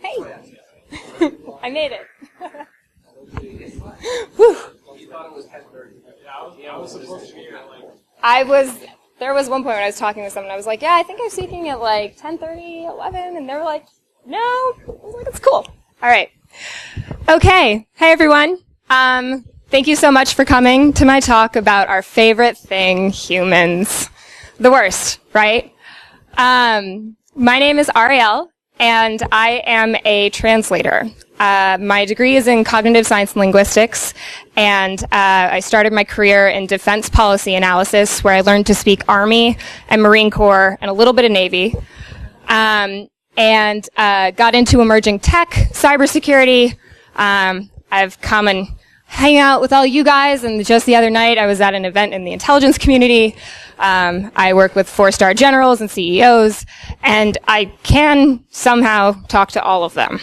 Hey, I made it. Whew. There was one point when I was talking with someone, I was like, yeah, I think I'm speaking at like 10:30, 11, and they were like, no. I was like, it's cool. All right. Okay. Hey, everyone. Thank you so much for coming to my talk about our favorite thing, humans. The worst, right? My name is Ariel, and I am a translator. My degree is in cognitive science and linguistics, and I started my career in defense policy analysis, where I learned to speak Army and Marine Corps and a little bit of Navy, and got into emerging tech, cybersecurity. I've come and hang out with all you guys, and just the other night I was at an event in the intelligence community. I work with 4-star generals and CEOs, and I can somehow talk to all of them.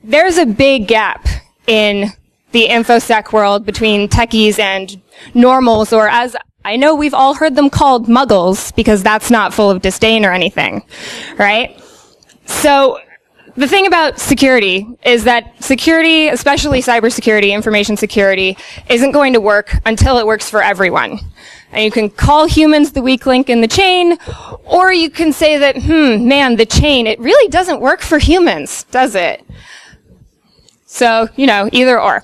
There's a big gap in the InfoSec world between techies and normals, or as I know we've all heard them called, muggles, because that's not full of disdain or anything, right? So the thing about security is that security, especially cybersecurity, information security, isn't going to work until it works for everyone. And you can call humans the weak link in the chain, or you can say that, man, the chain, it really doesn't work for humans, does it? So, either or.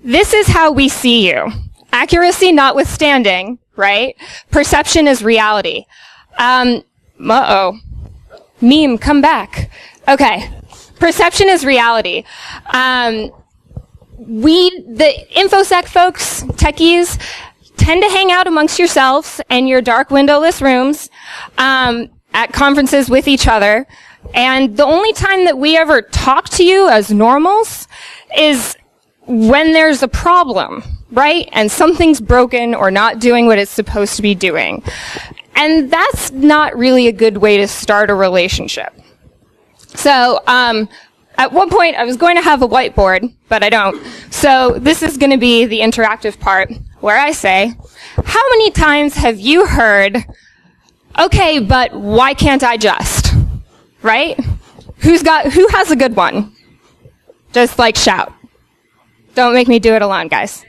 This is how we see you. Accuracy notwithstanding, right? Perception is reality. Uh-oh. Meme, come back. Okay. Perception is reality. The InfoSec folks, techies, tend to hang out amongst yourselves in your dark windowless rooms, at conferences with each other. And the only time that we ever talk to you as normals is when there's a problem, right? And something's broken or not doing what it's supposed to be doing. And that's not really a good way to start a relationship. So, at one point, I was going to have a whiteboard, but I don't. So this is going to be the interactive part where I say, how many times have you heard, okay, but why can't I just? Right? Who has a good one? Just shout. Don't make me do it alone, guys.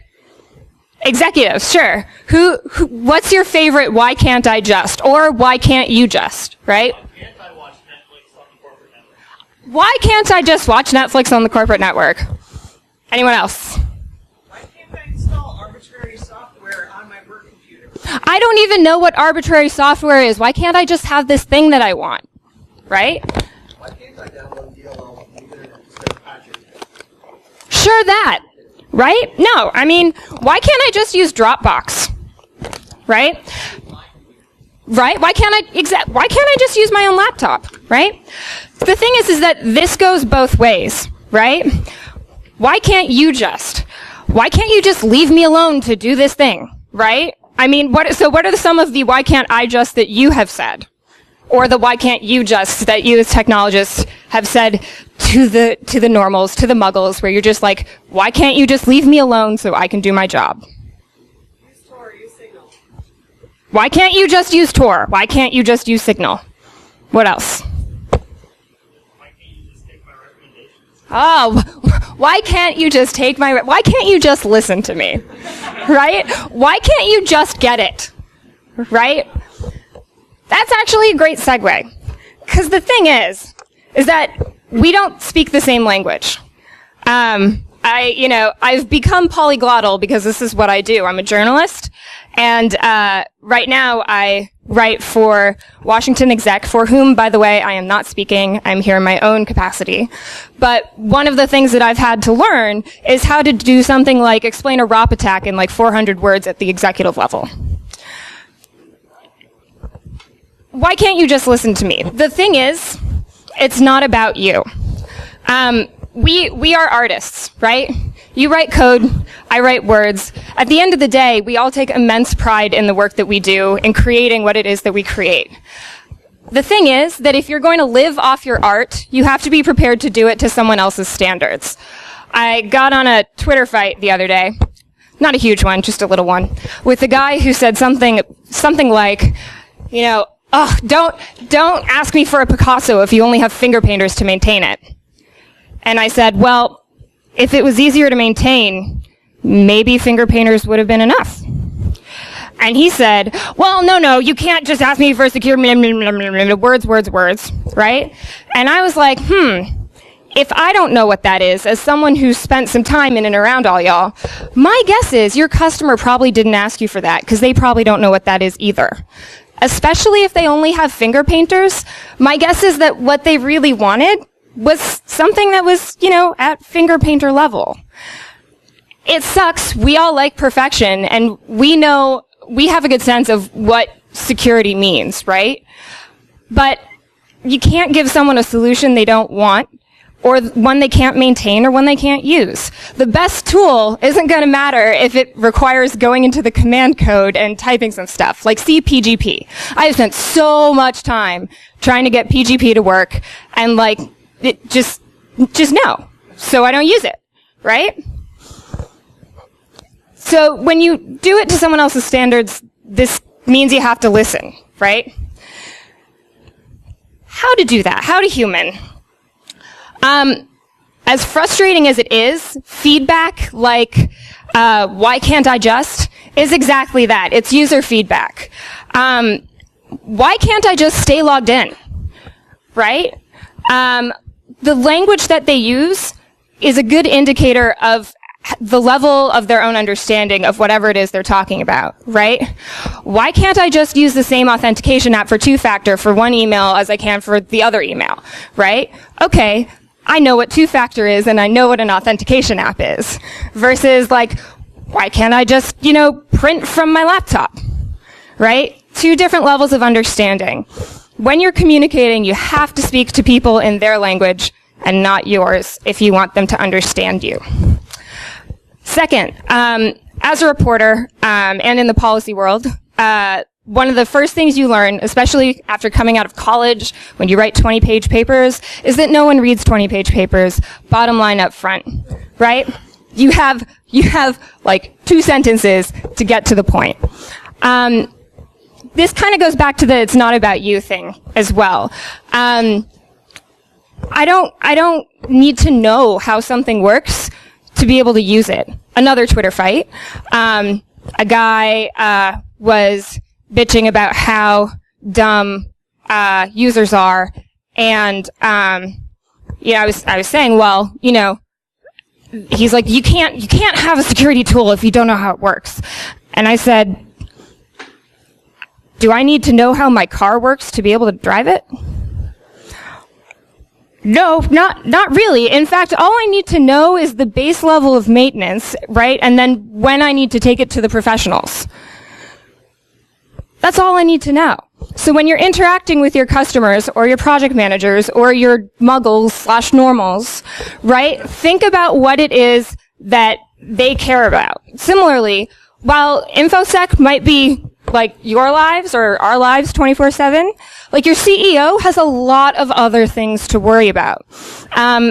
Executives, sure. What's your favorite why can't I just? Or why can't you just? Right? Why can't I just watch Netflix on the corporate network? Anyone else? Why can't I install arbitrary software on my work computer? I don't even know what arbitrary software is. Why can't I just have this thing that I want? Right? Why can't I download DLL instead of patching? Sure that. Right? No, why can't I just use Dropbox? Right? Right? Why can't I just use my own laptop? Right? The thing is that this goes both ways, right? Why can't you just leave me alone to do this thing, right? What are some of the why can't I just that you have said? Or the why can't you just that you as technologists have said to the normals, to the muggles, where you're just like, why can't you just leave me alone so I can do my job? Use Tor, use Signal. Why can't you just use Tor? Why can't you just use Signal? What else? Why can't you just take my recommendations? Oh, why can't you just listen to me? Right? Why can't you just get it? Right? That's actually a great segue. Because the thing is that we don't speak the same language. I've become polyglottal because this is what I do. I'm a journalist, and right now I write for Washington Exec, for whom, by the way, I am not speaking. I'm here in my own capacity. But one of the things that I've had to learn is how to do something like explain a ROP attack in 400 words at the executive level. Why can't you just listen to me? The thing is, it's not about you. We are artists, right? You write code, I write words. At the end of the day, we all take immense pride in the work that we do, in creating what it is that we create. The thing is that if you're going to live off your art, you have to be prepared to do it to someone else's standards. I got on a Twitter fight the other day. not a huge one, just a little one, with a guy who said something like, you know, oh, don't ask me for a Picasso if you only have finger painters to maintain it. And I said, well, if it was easier to maintain, maybe finger painters would have been enough. And he said, well, no, you can't just ask me for security, words, right? And I was like, if I don't know what that is, as someone who's spent some time in and around all y'all, my guess is your customer probably didn't ask you for that, because they probably don't know what that is either. Especially if they only have finger painters, my guess is that what they really wanted was something that was, you know, at finger painter level. It sucks. We all like perfection, and we know, we have a good sense of what security means, right? But you can't give someone a solution they don't want, or one they can't maintain, or one they can't use. The best tool isn't going to matter if it requires going into the command code and typing some stuff, like CPGP. I have spent so much time trying to get PGP to work, and like, it just no. So I don't use it, right? So when you do it to someone else's standards, this means you have to listen, right? How to do that? How to human? As frustrating as it is, feedback like, why can't I just, is exactly that. It's user feedback. Why can't I just stay logged in? Right? The language that they use is a good indicator of the level of their own understanding of whatever it is they're talking about, right? Why can't I just use the same authentication app for two-factor for one email as I can for the other email, right? Okay, I know what two-factor is and I know what an authentication app is. Versus like, why can't I just, you know, print from my laptop, right? Two different levels of understanding. When you're communicating, you have to speak to people in their language and not yours if you want them to understand you. Second, as a reporter, and in the policy world, one of the first things you learn, especially after coming out of college, when you write 20-page papers, is that no one reads 20-page papers, bottom line up front, right? You have like 2 sentences to get to the point. This kind of goes back to the it's not about you thing as well. I don't need to know how something works to be able to use it. Another Twitter fight. A guy was bitching about how dumb users are, and I was saying, well, you know, he's like, you can't have a security tool if you don't know how it works. And I said, do I need to know how my car works to be able to drive it? No, not really. In fact, all I need to know is the base level of maintenance, right? And then when I need to take it to the professionals. That's all I need to know. So when you're interacting with your customers or your project managers or your muggles/normals, right? Think about what it is that they care about. Similarly, while InfoSec might be like your lives or our lives 24/7, like your CEO has a lot of other things to worry about.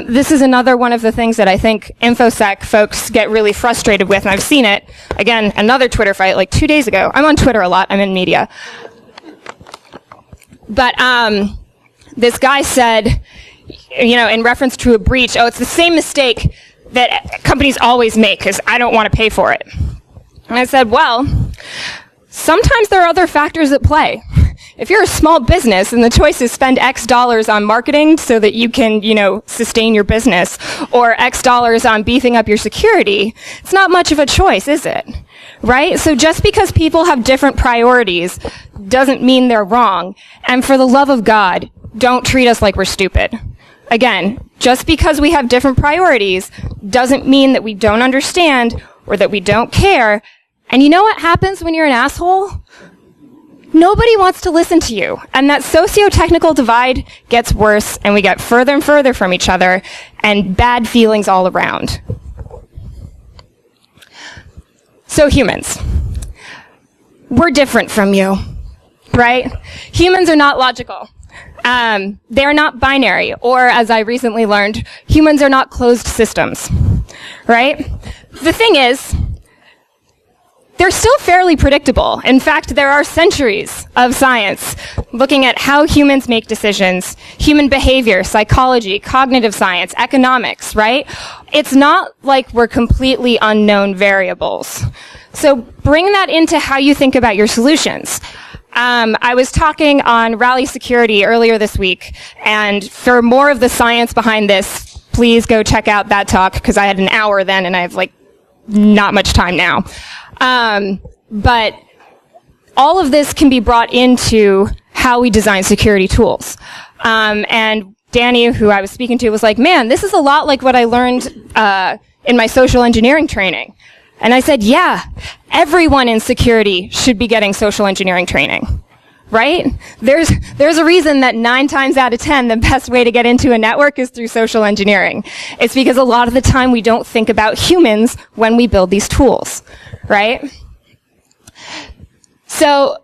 This is another one of the things that I think InfoSec folks get really frustrated with, and I've seen it. Again, another Twitter fight like 2 days ago. I'm on Twitter a lot. I'm in media. But this guy said, you know, in reference to a breach, oh, it's the same mistake that companies always make because I don't want to pay for it. And I said, well, sometimes there are other factors at play. If you're a small business and the choice is spend X dollars on marketing so that you can, you know, sustain your business, or X dollars on beefing up your security, it's not much of a choice, is it? Right? So just because people have different priorities doesn't mean they're wrong. And for the love of God, don't treat us like we're stupid. Again, just because we have different priorities doesn't mean that we don't understand or that we don't care. And you know what happens when you're an asshole? Nobody wants to listen to you. And that socio-technical divide gets worse, and we get further and further from each other, and bad feelings all around. So humans. We're different from you, right? Humans are not logical. They're not binary, or as I recently learned, humans are not closed systems, right? The thing is, they're still fairly predictable. In fact, there are centuries of science looking at how humans make decisions, human behavior, psychology, cognitive science, economics, right? It's not like we're completely unknown variables. So bring that into how you think about your solutions. I was talking on Rally Security earlier this week, and for more of the science behind this, please go check out that talk, because I had an hour then and I have not much time now. But all of this can be brought into how we design security tools. And Danny, who I was speaking to, was like, man, this is a lot like what I learned in my social engineering training. And I said, yeah, everyone in security should be getting social engineering training, right? There's a reason that 9 times out of 10, the best way to get into a network is through social engineering. It's because a lot of the time we don't think about humans when we build these tools, right? So,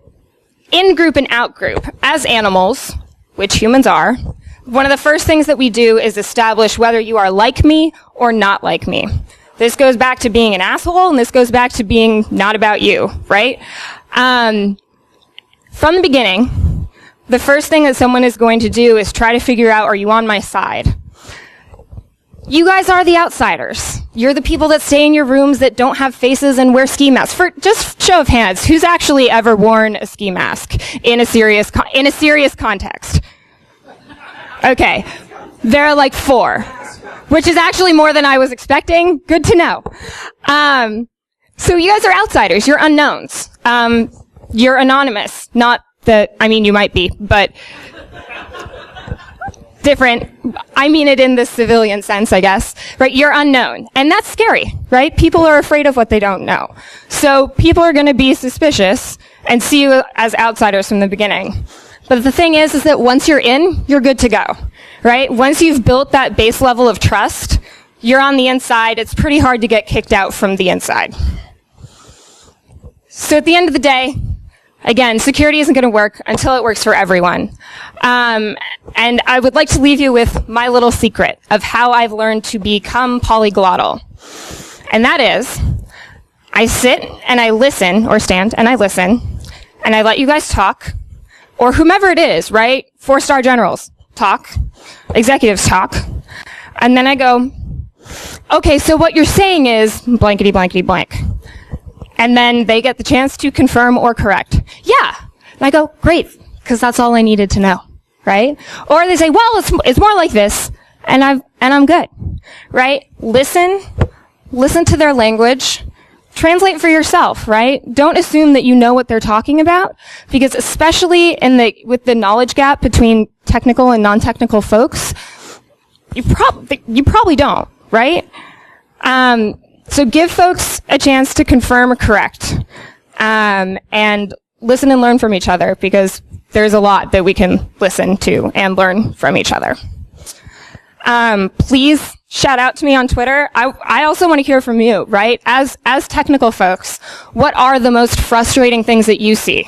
in-group and out-group, as animals, which humans are, one of the first things that we do is establish whether you are like me or not like me. This goes back to being an asshole, and this goes back to being not about you, right? From the beginning, the first thing that someone is going to do is try to figure out, are you on my side? You guys are the outsiders. You're the people that stay in your rooms that don't have faces and wear ski masks. For just show of hands, who's actually ever worn a ski mask in a serious context? Okay, there are 4. Which is actually more than I was expecting. Good to know. So you guys are outsiders. You're unknowns. You're anonymous. Not that, you might be, but different. I mean it in the civilian sense, I guess. Right? You're unknown. And that's scary, right? People are afraid of what they don't know. So people are going to be suspicious and see you as outsiders from the beginning. But the thing is that once you're in, you're good to go, right? Once you've built that base level of trust, you're on the inside. It's pretty hard to get kicked out from the inside. So at the end of the day, again, security isn't going to work until it works for everyone. And I would like to leave you with my little secret of how I've learned to become polyglottal. And that is, I sit and I listen, or stand and I listen, and I let you guys talk, or whomever it is, right? 4-star generals talk, executives talk, and then I go, okay, so what you're saying is blankety blankety blank. And then they get the chance to confirm or correct. Yeah. And I go, great, because that's all I needed to know, right? Or they say, well, it's more like this, and I'm good, right? Listen to their language. Translate for yourself, right? Don't assume that you know what they're talking about, because especially with the knowledge gap between technical and non-technical folks, you probably don't, right? So give folks a chance to confirm or correct, and listen and learn from each other, because there's a lot that we can listen to and learn from each other. Please shout out to me on Twitter. I also want to hear from you, right? As technical folks, what are the most frustrating things that you see?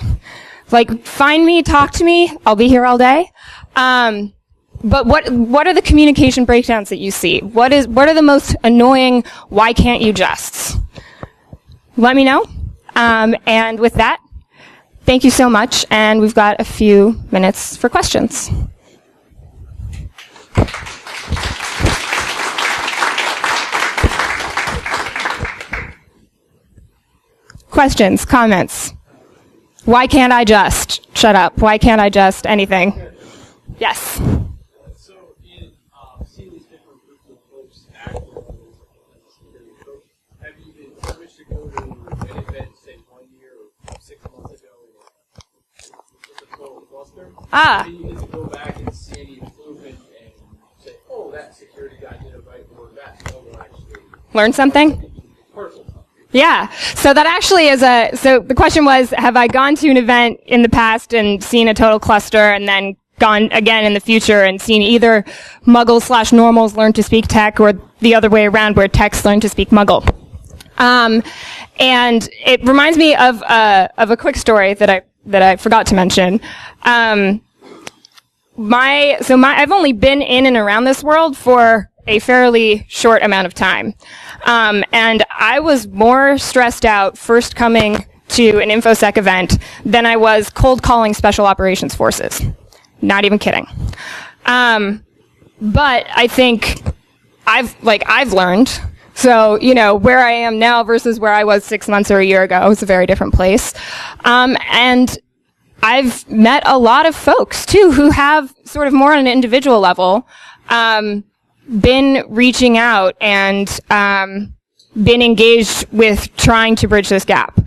Find me, talk to me. I'll be here all day. But what are the communication breakdowns that you see? What are the most annoying why can't you justs? Let me know. And with that, thank you so much. And we've got a few minutes for questions. Questions, comments? Why can't I just? Shut up. Why can't I just anything? Yes. So in seeing these different groups of folks act as security folks, have you been privileged to go to an event, say 1 year or 6 months ago, with a total cluster? And you get to go back and see any improvement and say, oh, that security guy did it right, or that will actually learn something? Personal. Yeah. So that actually is so the question was, have I gone to an event in the past and seen a total cluster and then gone again in the future and seen either muggles/normals learn to speak tech, or the other way around where techs learn to speak muggle? And it reminds me of a quick story that I forgot to mention. I've only been in and around this world for a fairly short amount of time. And I was more stressed out first coming to an InfoSec event than I was cold calling special operations forces. Not even kidding. But I think I've learned. So, where I am now versus where I was 6 months or a year ago is a very different place. And I've met a lot of folks too who have sort of more on an individual level, been reaching out and, been engaged with trying to bridge this gap.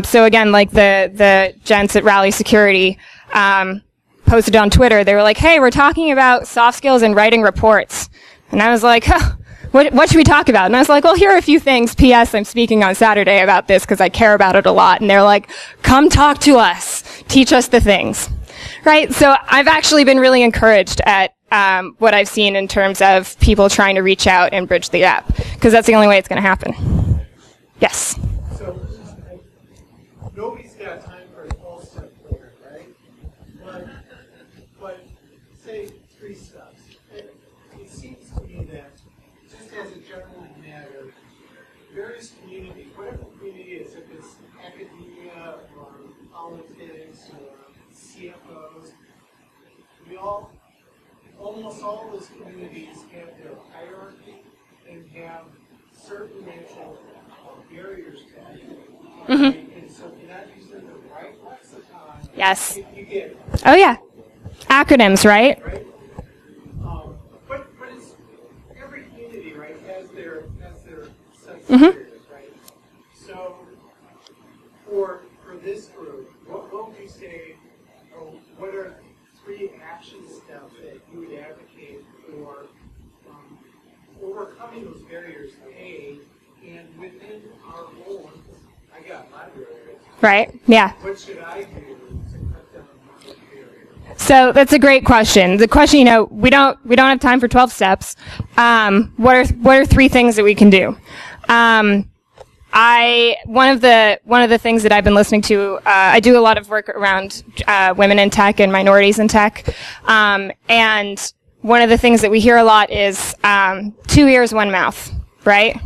So again, like the gents at Rally Security, posted on Twitter, they were like, hey, we're talking about soft skills and writing reports. And I was like, huh, what should we talk about? And I was like, well, here are a few things. P.S. I'm speaking on Saturday about this because I care about it a lot. And they're like, come talk to us. Teach us the things. Right? So I've actually been really encouraged at what I've seen in terms of people trying to reach out and bridge the gap, because that's the only way it's going to happen. Yes? So nobody's got time for a 12-step program, right? But say 3 steps. It seems to me that just as a general matter, various communities, whatever community it is, if it's academia or politics or CFOs, almost all those communities have their hierarchy and have certain natural barriers to it. Mm-hmm. And so if you're not using the right lexicon, yes. You get. Oh yeah, acronyms, right? Right. But it's every community, right, has their set of barriers, right? So for this group, what would you say? What are 3 action steps that you would advocate for overcoming those barriers? And within our own, I got my barriers. Right. Yeah. What should I do to cut down on those barriers? So that's a great question. The question, we don't have time for 12 steps. What are 3 things that we can do? One of the things that I've been listening to, I do a lot of work around women in tech and minorities in tech, and one of the things that we hear a lot is 2 ears, 1 mouth, right?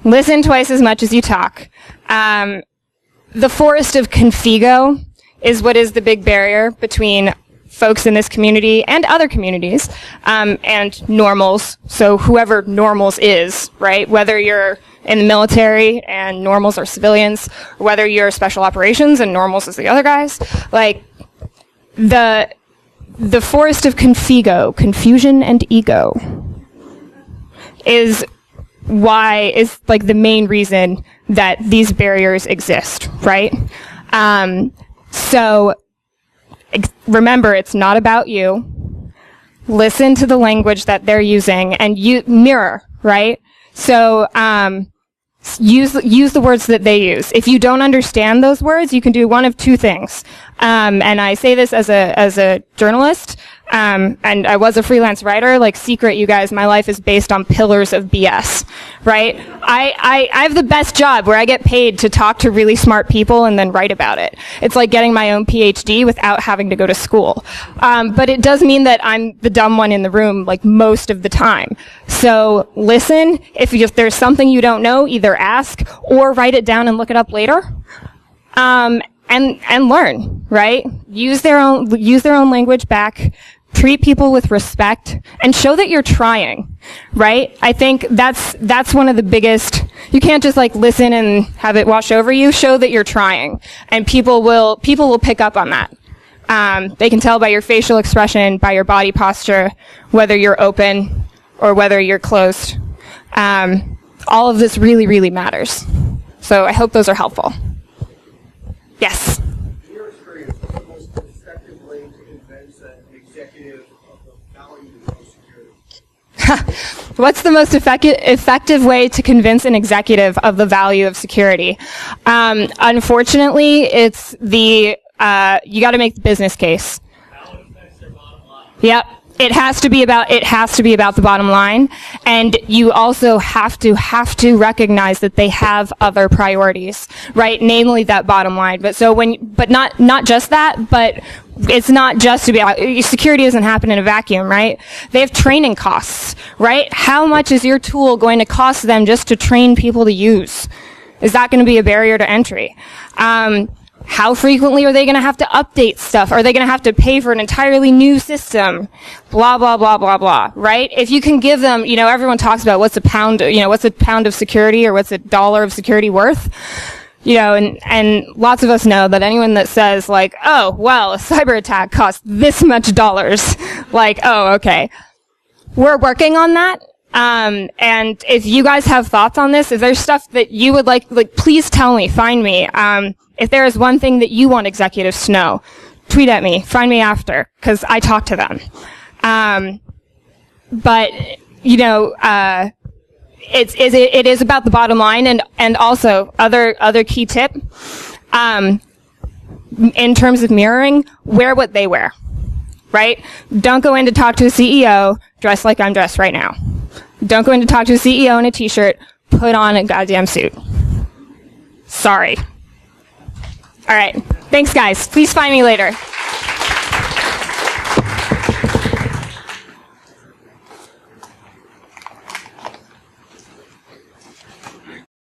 Listen twice as much as you talk. The forest of configo is what is the big barrier between folks in this community and other communities, and normals. So whoever normals is, right? Whether you're in the military and normals are civilians, or whether you're special operations and normals is the other guys, like the forest of configo, confusion and ego, is like the main reason that these barriers exist, right? So remember, it's not about you. Listen to the language that they're using and mirror, right? So use the words that they use. If you don't understand those words, you can do one of 2 things. And I say this as a journalist, and I was a freelance writer. Like, secret, you guys, my life is based on pillars of BS, right? I have the best job where I get paid to talk to really smart people and then write about it. It's like getting my own PhD without having to go to school. But it does mean that I'm the dumb one in the room, like, most of the time. So listen. If there's something you don't know, either ask or write it down and look it up later. And learn, right? Use their own language back. Treat people with respect and show that you're trying, right? I think that's one of the biggest. You can't just like listen and have it wash over you. Show that you're trying, and people will pick up on that. They can tell by your facial expression, by your body posture, whether you're open or whether you're closed. All of this really, really matters. So I hope those are helpful. Yes? In your experience, what's the most effective way to convince an executive of the value of security? What's the most effective way to convince an executive of the value of security? Unfortunately, it's you got to make the business case. Yep. It has to be about the bottom line, and you also have to recognize that they have other priorities, right? Namely that bottom line. But not just that, but it's not just about security doesn't happen in a vacuum, right? They have training costs, right? How much is your tool going to cost them just to train people to use? Is that going to be a barrier to entry? How frequently are they going to have to update stuff? Are they going to have to pay for an entirely new system? Blah, blah, blah, blah, blah, right? If you can give them, everyone talks about what's a pound of security or what's a dollar of security worth? And lots of us know that anyone that says like, oh, well, a cyber attack costs this much dollars, like, oh, okay. We're working on that. And if you guys have thoughts on this, if there's stuff that you would like, please tell me, find me. If there is one thing that you want executives to know, tweet at me, find me after, because I talk to them. But it is about the bottom line, and also other key tip, in terms of mirroring, wear what they wear, right? Don't go in to talk to a CEO dressed like I'm dressed right now. Don't go in to talk to a CEO in a t-shirt, put on a goddamn suit. Sorry. All right. Thanks, guys. Please find me later.